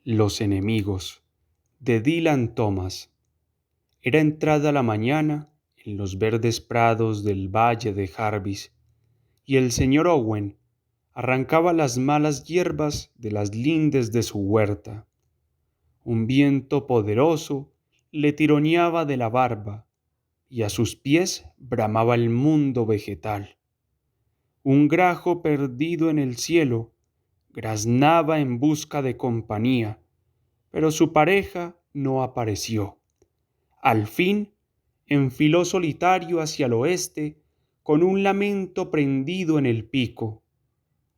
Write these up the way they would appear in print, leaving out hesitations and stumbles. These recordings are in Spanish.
Los enemigos de Dylan Thomas. Era entrada la mañana en los verdes prados del valle de Jarvis, y el señor Owen arrancaba las malas hierbas de las lindes de su huerta. Un viento poderoso le tironeaba de la barba, y a sus pies bramaba el mundo vegetal. Un grajo perdido en el cielo graznaba en busca de compañía, pero su pareja no apareció. Al fin, enfiló solitario hacia el oeste, con un lamento prendido en el pico.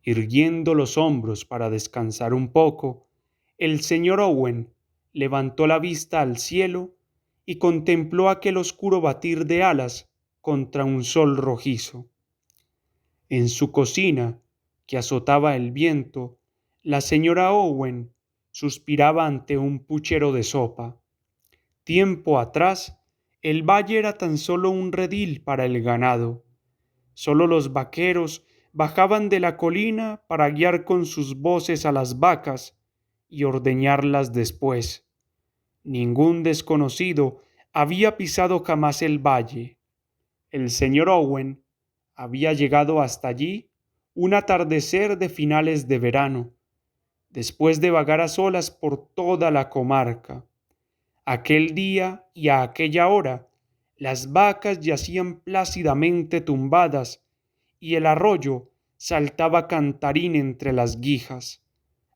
Irguiendo los hombros para descansar un poco, el señor Owen levantó la vista al cielo y contempló aquel oscuro batir de alas contra un sol rojizo. En su cocina, que azotaba el viento, la señora Owen suspiraba ante un puchero de sopa. Tiempo atrás, el valle era tan solo un redil para el ganado. Solo los vaqueros bajaban de la colina para guiar con sus voces a las vacas y ordeñarlas después. Ningún desconocido había pisado jamás el valle. El señor Owen había llegado hasta allí un atardecer de finales de verano, después de vagar a solas por toda la comarca. Aquel día y a aquella hora, las vacas yacían plácidamente tumbadas y el arroyo saltaba cantarín entre las guijas.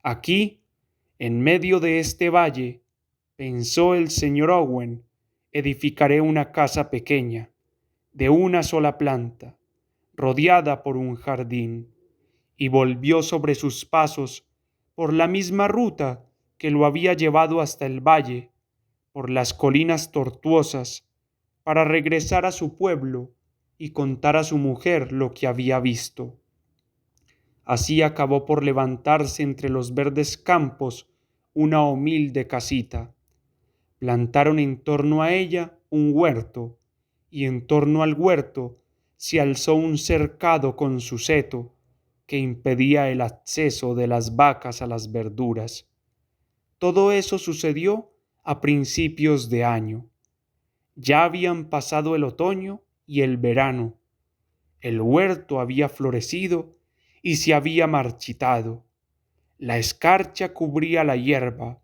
Aquí, en medio de este valle, pensó el señor Owen, edificaré una casa pequeña, de una sola planta, rodeada por un jardín, y volvió sobre sus pasos por la misma ruta que lo había llevado hasta el valle, por las colinas tortuosas, para regresar a su pueblo y contar a su mujer lo que había visto. Así acabó por levantarse entre los verdes campos una humilde casita. Plantaron en torno a ella un huerto, y en torno al huerto se alzó un cercado con su seto que impedía el acceso de las vacas a las verduras. Todo eso sucedió a principios de año. Ya habían pasado el otoño y el verano. El huerto había florecido y se había marchitado. La escarcha cubría la hierba.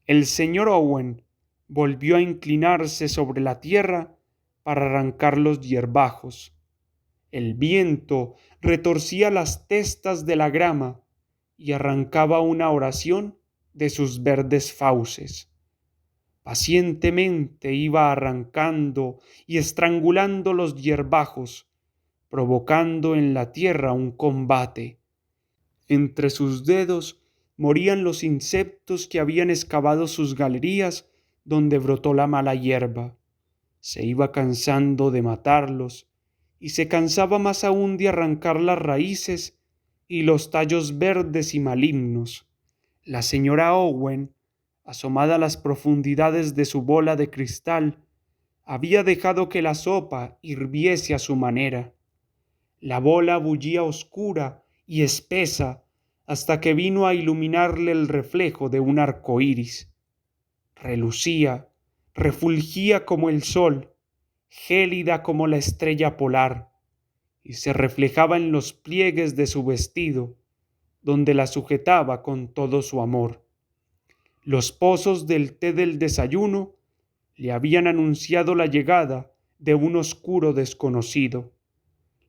El señor Owen volvió a inclinarse sobre la tierra para arrancar los hierbajos. El viento retorcía las testas de la grama y arrancaba una oración de sus verdes fauces. Pacientemente iba arrancando y estrangulando los hierbajos, provocando en la tierra un combate. Entre sus dedos morían los insectos que habían excavado sus galerías donde brotó la mala hierba. Se iba cansando de matarlos y se cansaba más aún de arrancar las raíces y los tallos verdes y malignos. La señora Owen, asomada a las profundidades de su bola de cristal, había dejado que la sopa hirviese a su manera. La bola bullía oscura y espesa hasta que vino a iluminarle el reflejo de un arco iris. Relucía, refulgía como el sol, gélida como la estrella polar, y se reflejaba en los pliegues de su vestido, donde la sujetaba con todo su amor. Los pozos del té del desayuno le habían anunciado la llegada de un oscuro desconocido.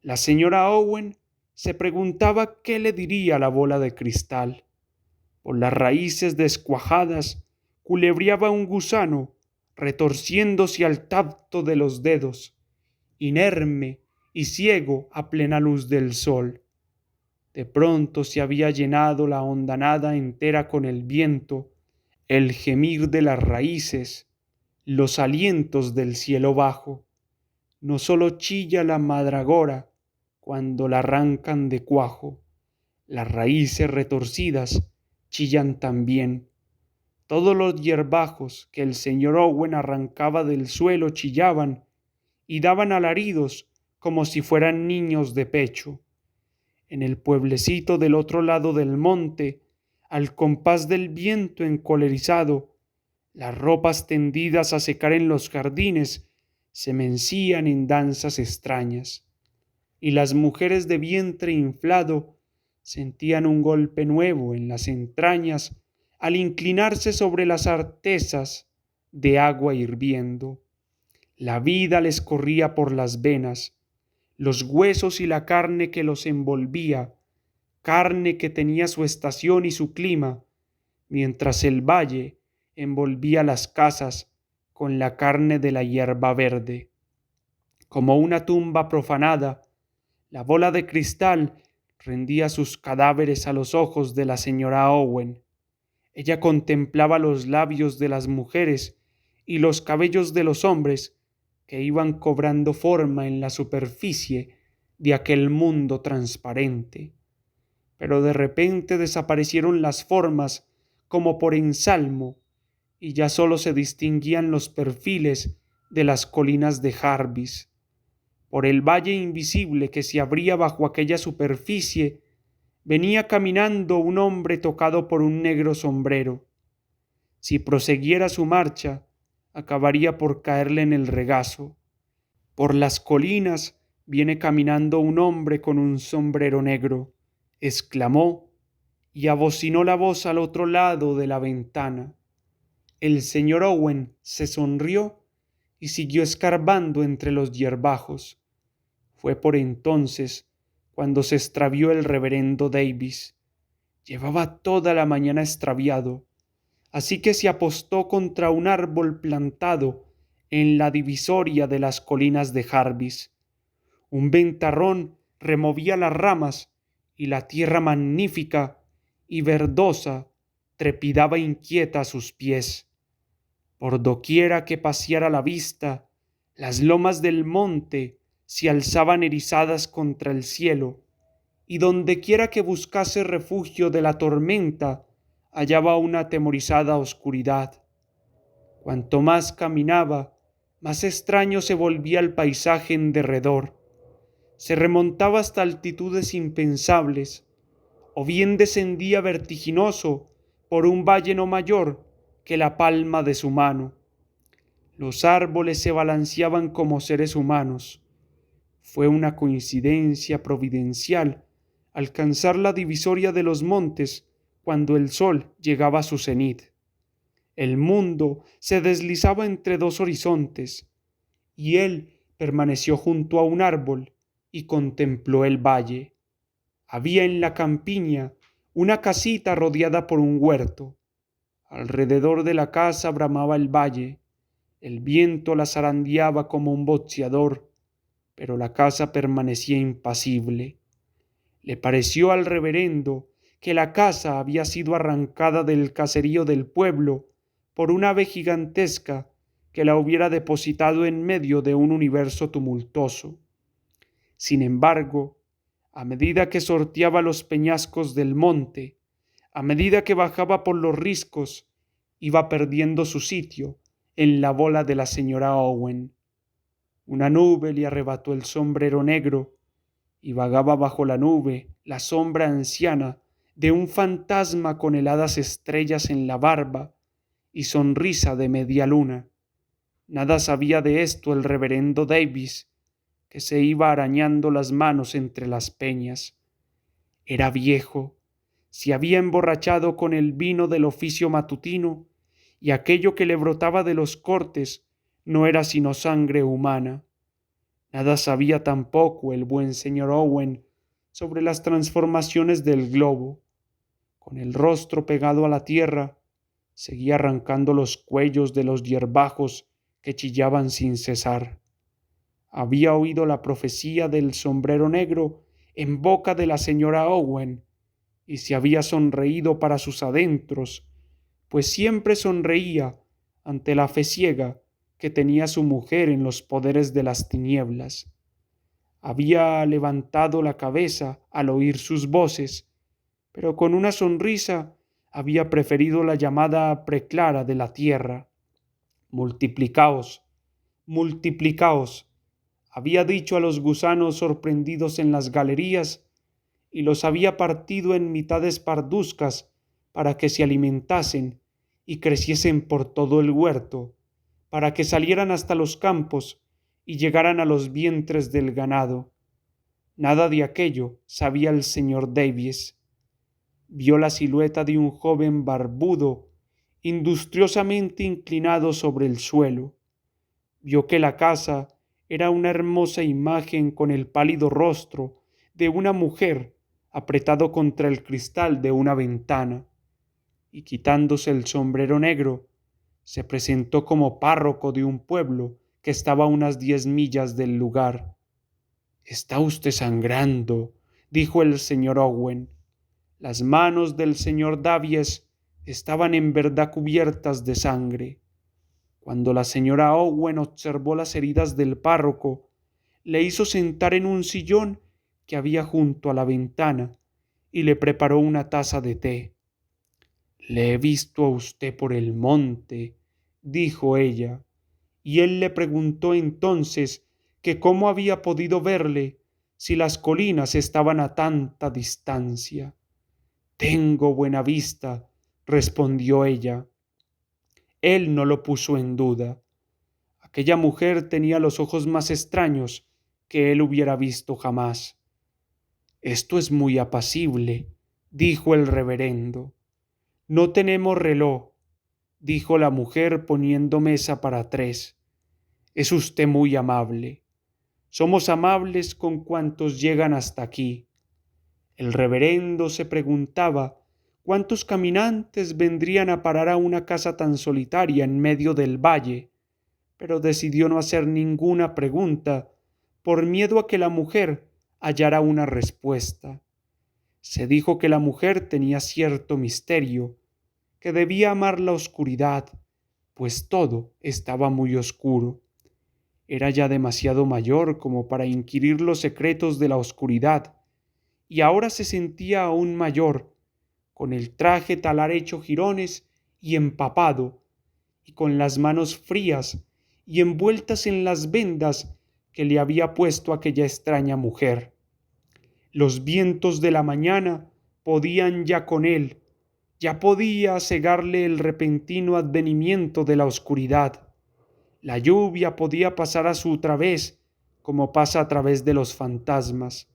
La señora Owen se preguntaba qué le diría la bola de cristal. Por las raíces descuajadas culebreaba un gusano, retorciéndose al tacto de los dedos, inerme y ciego a plena luz del sol. De pronto se había llenado la hondanada entera con el viento, el gemir de las raíces, los alientos del cielo bajo. No sólo chilla la madragora cuando la arrancan de cuajo, las raíces retorcidas chillan también. Todos los hierbajos que el señor Owen arrancaba del suelo chillaban y daban alaridos como si fueran niños de pecho. En el pueblecito del otro lado del monte al compás del viento encolerizado. Las ropas tendidas a secar en los jardines se mencían en danzas extrañas, y las mujeres de vientre inflado sentían un golpe nuevo en las entrañas al inclinarse sobre las artesas de agua hirviendo. La vida les corría por las venas, los huesos y la carne que los envolvía, carne que tenía su estación y su clima, mientras el valle envolvía las casas con la carne de la hierba verde. Como una tumba profanada, la bola de cristal rendía sus cadáveres a los ojos de la señora Owen. Ella contemplaba los labios de las mujeres y los cabellos de los hombres que iban cobrando forma en la superficie de aquel mundo transparente. Pero de repente desaparecieron las formas como por ensalmo, y ya solo se distinguían los perfiles de las colinas de Jarvis. Por el valle invisible que se abría bajo aquella superficie, venía caminando un hombre tocado por un negro sombrero. Si proseguiera su marcha, acabaría por caerle en el regazo. Por las colinas viene caminando un hombre con un sombrero negro, exclamó, y abocinó la voz al otro lado de la ventana. El señor Owen se sonrió y siguió escarbando entre los hierbajos. Fue por entonces cuando se extravió el reverendo Davis. Llevaba toda la mañana extraviado, así que se apostó contra un árbol plantado en la divisoria de las colinas de Jarvis. Un ventarrón removía las ramas y la tierra magnífica y verdosa trepidaba inquieta a sus pies. Por doquiera que paseara la vista, las lomas del monte se alzaban erizadas contra el cielo, y dondequiera que buscase refugio de la tormenta, hallaba una atemorizada oscuridad. Cuanto más caminaba, más extraño se volvía el paisaje en derredor. Se remontaba hasta altitudes impensables, o bien descendía vertiginoso por un valle no mayor que la palma de su mano. Los árboles se balanceaban como seres humanos. Fue una coincidencia providencial alcanzar la divisoria de los montes cuando el sol llegaba a su cenit. El mundo se deslizaba entre dos horizontes, y él permaneció junto a un árbol y contempló el valle. Había en la campiña una casita rodeada por un huerto. Alrededor de la casa bramaba el valle, el viento la zarandeaba como un boxeador, pero la casa permanecía impasible. Le pareció al reverendo que la casa había sido arrancada del caserío del pueblo por un ave gigantesca que la hubiera depositado en medio de un universo tumultuoso. Sin embargo, a medida que sorteaba los peñascos del monte, a medida que bajaba por los riscos, iba perdiendo su sitio en la bola de la señora Owen. Una nube le arrebató el sombrero negro y vagaba bajo la nube la sombra anciana de un fantasma con heladas estrellas en la barba y sonrisa de media luna. Nada sabía de esto el reverendo Davis, que se iba arañando las manos entre las peñas. Era viejo, se había emborrachado con el vino del oficio matutino, y aquello que le brotaba de los cortes no era sino sangre humana. Nada sabía tampoco el buen señor Owen sobre las transformaciones del globo. Con el rostro pegado a la tierra, seguía arrancando los cuellos de los hierbajos que chillaban sin cesar. Había oído la profecía del sombrero negro en boca de la señora Owen y se había sonreído para sus adentros, pues siempre sonreía ante la fe ciega que tenía su mujer en los poderes de las tinieblas. Había levantado la cabeza al oír sus voces, pero con una sonrisa había preferido la llamada preclara de la tierra. Multiplicaos, multiplicaos, había dicho a los gusanos sorprendidos en las galerías, y los había partido en mitades parduzcas para que se alimentasen y creciesen por todo el huerto, para que salieran hasta los campos y llegaran a los vientres del ganado. Nada de aquello sabía el señor Davies. Vio la silueta de un joven barbudo, industriosamente inclinado sobre el suelo. Vio que la casa era una hermosa imagen con el pálido rostro de una mujer apretado contra el cristal de una ventana, y quitándose el sombrero negro, se presentó como párroco de un pueblo que estaba a unas 10 millas del lugar. «Está usted sangrando», dijo el señor Owen. Las manos del señor Davies estaban en verdad cubiertas de sangre. Cuando la señora Owen observó las heridas del párroco, le hizo sentar en un sillón que había junto a la ventana y le preparó una taza de té. «Le he visto a usted por el monte», dijo ella, y él le preguntó entonces que cómo había podido verle si las colinas estaban a tanta distancia. «Tengo buena vista», respondió ella. Él no lo puso en duda. Aquella mujer tenía los ojos más extraños que él hubiera visto jamás. «Esto es muy apacible», dijo el reverendo. «No tenemos reloj», dijo la mujer poniendo mesa para 3. «Es usted muy amable. Somos amables con cuantos llegan hasta aquí». El reverendo se preguntaba cuántos caminantes vendrían a parar a una casa tan solitaria en medio del valle, pero decidió no hacer ninguna pregunta por miedo a que la mujer hallara una respuesta. Se dijo que la mujer tenía cierto misterio, que debía amar la oscuridad, pues todo estaba muy oscuro. Era ya demasiado mayor como para inquirir los secretos de la oscuridad, y ahora se sentía aún mayor, con el traje talar hecho jirones y empapado, y con las manos frías y envueltas en las vendas que le había puesto aquella extraña mujer. Los vientos de la mañana podían ya con él, ya podía cegarle el repentino advenimiento de la oscuridad. La lluvia podía pasar a su través, como pasa a través de los fantasmas.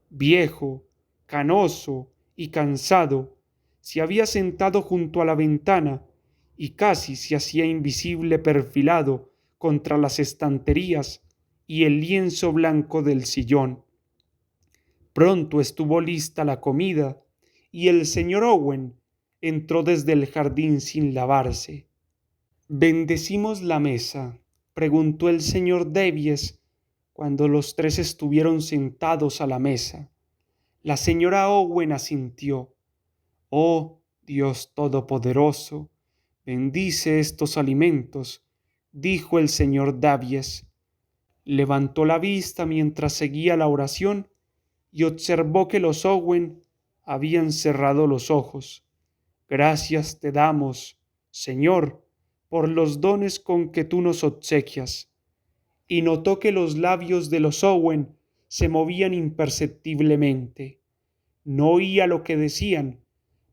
Viejo, canoso y cansado, se había sentado junto a la ventana y casi se hacía invisible perfilado contra las estanterías y el lienzo blanco del sillón. Pronto estuvo lista la comida y el señor Owen entró desde el jardín sin lavarse. «¿Bendecimos la mesa?», preguntó el señor Davies cuando los 3 estuvieron sentados a la mesa. La señora Owen asintió. «Oh, Dios Todopoderoso, bendice estos alimentos», dijo el señor Davies. Levantó la vista mientras seguía la oración y observó que los Owen habían cerrado los ojos. «Gracias te damos, Señor, por los dones con que tú nos obsequias». Y notó que los labios de los Owen se movían imperceptiblemente. No oía lo que decían,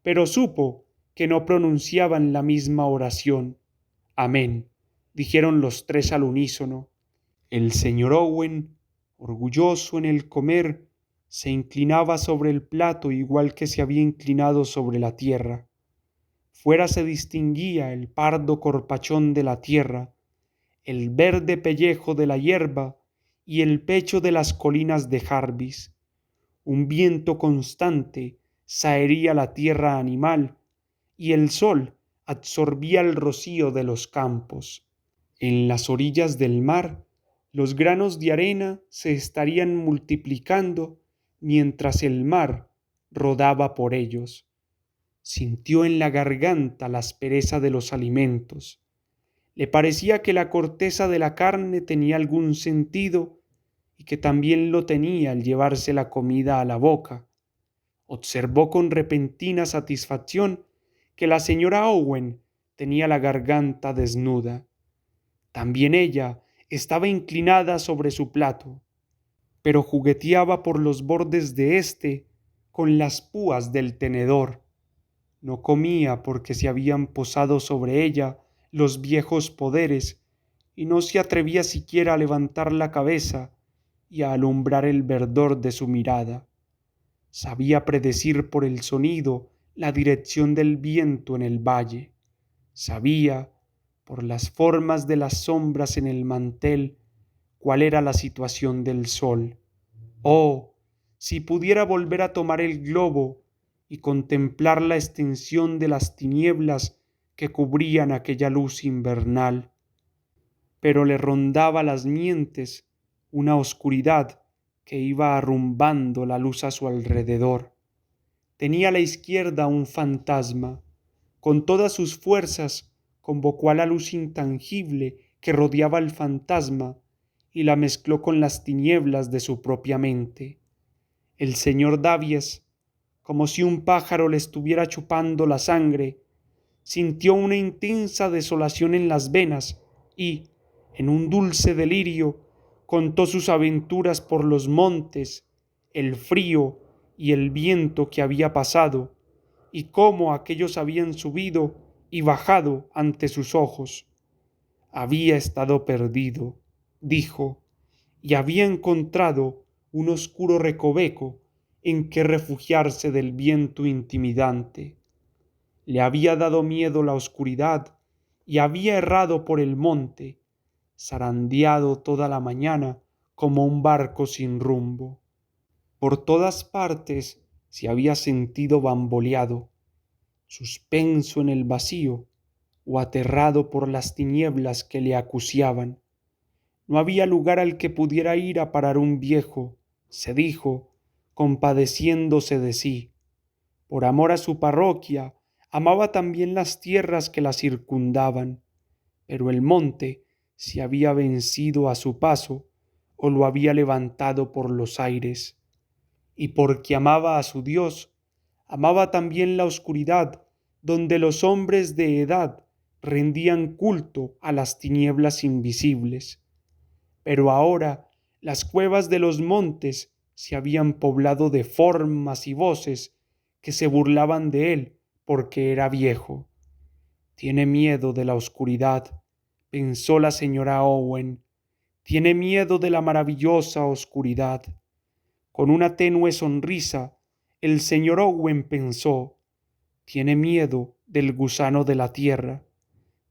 pero supo que no pronunciaban la misma oración. «Amén», dijeron los 3 al unísono. El señor Owen, orgulloso en el comer, se inclinaba sobre el plato igual que se había inclinado sobre la tierra. Fuera se distinguía el pardo corpachón de la tierra, el verde pellejo de la hierba y el pecho de las colinas de Jarvis. Un viento constante saería la tierra animal y el sol absorbía el rocío de los campos. En las orillas del mar, los granos de arena se estarían multiplicando mientras el mar rodaba por ellos. Sintió en la garganta la aspereza de los alimentos. Le parecía que la corteza de la carne tenía algún sentido y que también lo tenía al llevarse la comida a la boca. Observó con repentina satisfacción que la señora Owen tenía la garganta desnuda. También ella estaba inclinada sobre su plato, pero jugueteaba por los bordes de éste con las púas del tenedor. No comía porque se habían posado sobre ella los viejos poderes, y no se atrevía siquiera a levantar la cabeza y a alumbrar el verdor de su mirada. Sabía predecir por el sonido la dirección del viento en el valle. Sabía, por las formas de las sombras en el mantel, cuál era la situación del sol. Oh, si pudiera volver a tomar el globo y contemplar la extensión de las tinieblas que cubrían aquella luz invernal. Pero le rondaba las mientes una oscuridad que iba arrumbando la luz a su alrededor. Tenía a la izquierda un fantasma. Con todas sus fuerzas convocó a la luz intangible que rodeaba al fantasma y la mezcló con las tinieblas de su propia mente. El señor Davies, como si un pájaro le estuviera chupando la sangre, sintió una intensa desolación en las venas y, en un dulce delirio, contó sus aventuras por los montes, el frío y el viento que había pasado, y cómo aquellos habían subido y bajado ante sus ojos. Había estado perdido, dijo, y había encontrado un oscuro recoveco en que refugiarse del viento intimidante. Le había dado miedo la oscuridad y había errado por el monte, zarandeado toda la mañana como un barco sin rumbo. Por todas partes se había sentido bamboleado, suspenso en el vacío o aterrado por las tinieblas que le acuciaban. No había lugar al que pudiera ir a parar un viejo, se dijo, compadeciéndose de sí. Por amor a su parroquia, amaba también las tierras que la circundaban, pero el monte se había vencido a su paso o lo había levantado por los aires. Y porque amaba a su Dios, amaba también la oscuridad donde los hombres de edad rendían culto a las tinieblas invisibles. Pero ahora las cuevas de los montes se habían poblado de formas y voces que se burlaban de él porque era viejo. Tiene miedo de la oscuridad, pensó la señora Owen. Tiene miedo de la maravillosa oscuridad. Con una tenue sonrisa, el señor Owen pensó, tiene miedo del gusano de la tierra,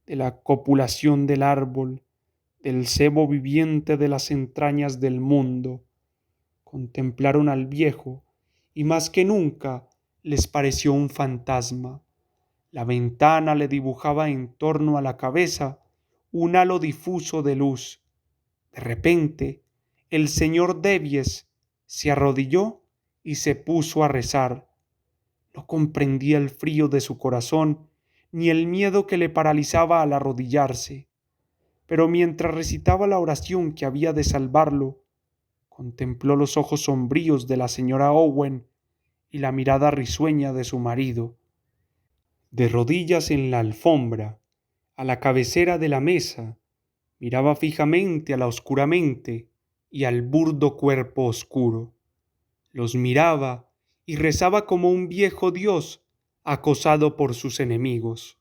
de la copulación del árbol, del sebo viviente de las entrañas del mundo. Contemplaron al viejo y más que nunca les pareció un fantasma. La ventana le dibujaba en torno a la cabeza un halo difuso de luz. De repente, el señor Davies se arrodilló y se puso a rezar. No comprendía el frío de su corazón ni el miedo que le paralizaba al arrodillarse. Pero mientras recitaba la oración que había de salvarlo, contempló los ojos sombríos de la señora Owen y la mirada risueña de su marido. De rodillas en la alfombra, a la cabecera de la mesa, miraba fijamente a la oscura mente y al burdo cuerpo oscuro. Los miraba y rezaba como un viejo dios acosado por sus enemigos.